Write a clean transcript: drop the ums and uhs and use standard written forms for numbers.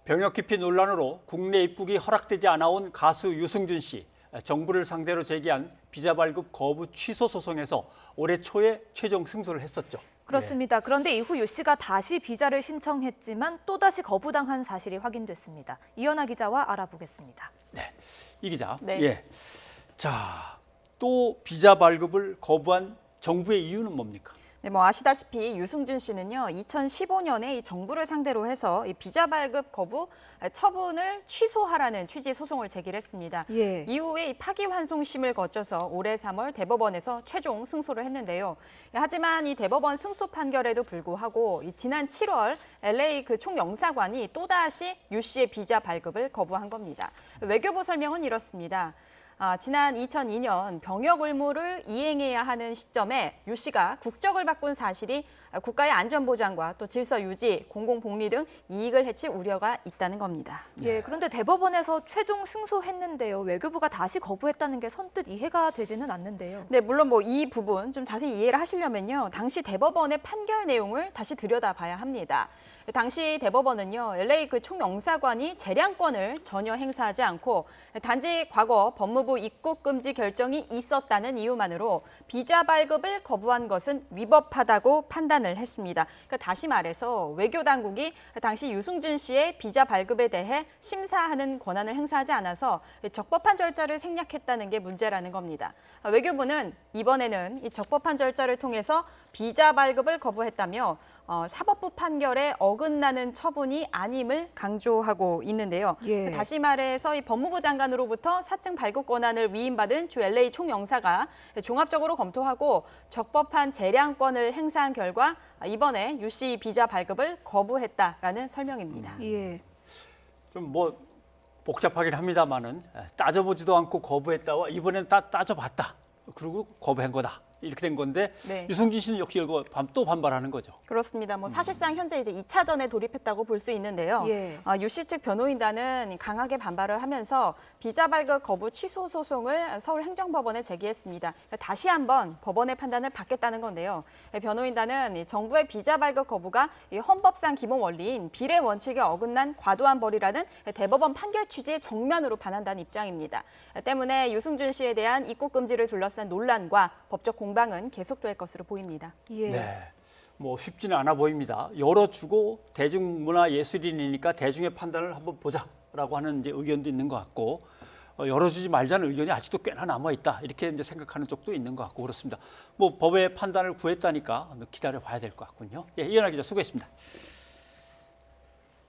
병역 기피 논란으로 국내 입국이 허락되지 않아온 가수 유승준 씨. 정부를 상대로 제기한 비자 발급 거부 취소 소송에서 올해 초에 최종 승소를 했었죠. 그렇습니다. 그런데 이후 유 씨가 다시 비자를 신청했지만 또다시 거부당한 사실이 확인됐습니다. 이현아 기자와 알아보겠습니다. 네, 이 기자. 네. 예. 자, 또 비자 발급을 거부한 정부의 이유는 뭡니까? 네, 아시다시피 유승준 씨는요, 2015년에 이 정부를 상대로 해서 이 비자 발급 거부 처분을 취소하라는 취지의 소송을 제기했습니다. 예. 이후에 이 파기환송심을 거쳐서 올해 3월 대법원에서 최종 승소를 했는데요. 하지만 이 대법원 승소 판결에도 불구하고 지난 7월 LA 그 총영사관이 또다시 유 씨의 비자 발급을 거부한 겁니다. 외교부 설명은 이렇습니다. 지난 2002년 병역 의무를 이행해야 하는 시점에 유 씨가 국적을 바꾼 사실이 국가의 안전보장과 또 질서 유지, 공공복리 등 이익을 해칠 우려가 있다는 겁니다. 예, 그런데 대법원에서 최종 승소했는데요. 외교부가 다시 거부했다는 게 선뜻 이해가 되지는 않는데요. 네, 물론 이 부분 좀 자세히 이해를 하시려면요. 당시 대법원의 판결 내용을 다시 들여다봐야 합니다. 당시 대법원은요, LA 그 총영사관이 재량권을 전혀 행사하지 않고 단지 과거 법무부 입국 금지 결정이 있었다는 이유만으로 비자 발급을 거부한 것은 위법하다고 판단을 했습니다. 그러니까 다시 말해서 외교 당국이 당시 유승준 씨의 비자 발급에 대해 심사하는 권한을 행사하지 않아서 적법한 절차를 생략했다는 게 문제라는 겁니다. 외교부는 이번에는 이 적법한 절차를 통해서 비자 발급을 거부했다며 사법부 판결에 어긋나는 처분이 아님을 강조하고 있는데요. 예. 다시 말해서 이 법무부 장관으로부터 사증 발급 권한을 위임받은 주 LA 총영사가 종합적으로 검토하고 적법한 재량권을 행사한 결과 이번에 유 씨 비자 발급을 거부했다라는 설명입니다. 예. 좀 복잡하긴 합니다만은 따져보지도 않고 거부했다와 이번엔 따져봤다. 그리고 거부한 거다. 이렇게 된 건데 네. 유승준 씨는 역시 이거 또 반발하는 거죠. 그렇습니다. 사실상 현재 이제 2차전에 돌입했다고 볼 수 있는데요. 예. 유 씨 측 변호인단은 강하게 반발을 하면서 비자 발급 거부 취소 소송을 서울행정법원에 제기했습니다. 다시 한번 법원의 판단을 받겠다는 건데요. 변호인단은 정부의 비자 발급 거부가 헌법상 기본 원리인 비례 원칙에 어긋난 과도한 벌이라는 대법원 판결 취지에 정면으로 반한다는 입장입니다. 때문에 유승준 씨에 대한 입국 금지를 둘러싼 논란과 법적 공방은 계속될 것으로 보입니다. 예. 네, 쉽지는 않아 보입니다. 열어주고 대중문화예술인이니까 대중의 판단을 한번 보자라고 하는 이제 의견도 있는 것 같고 열어주지 말자는 의견이 아직도 꽤나 남아 있다 이렇게 이제 생각하는 쪽도 있는 것 같고 그렇습니다. 법의 판단을 구했다니까 기다려 봐야 될 것 같군요. 예, 이현아 기자 수고했습니다.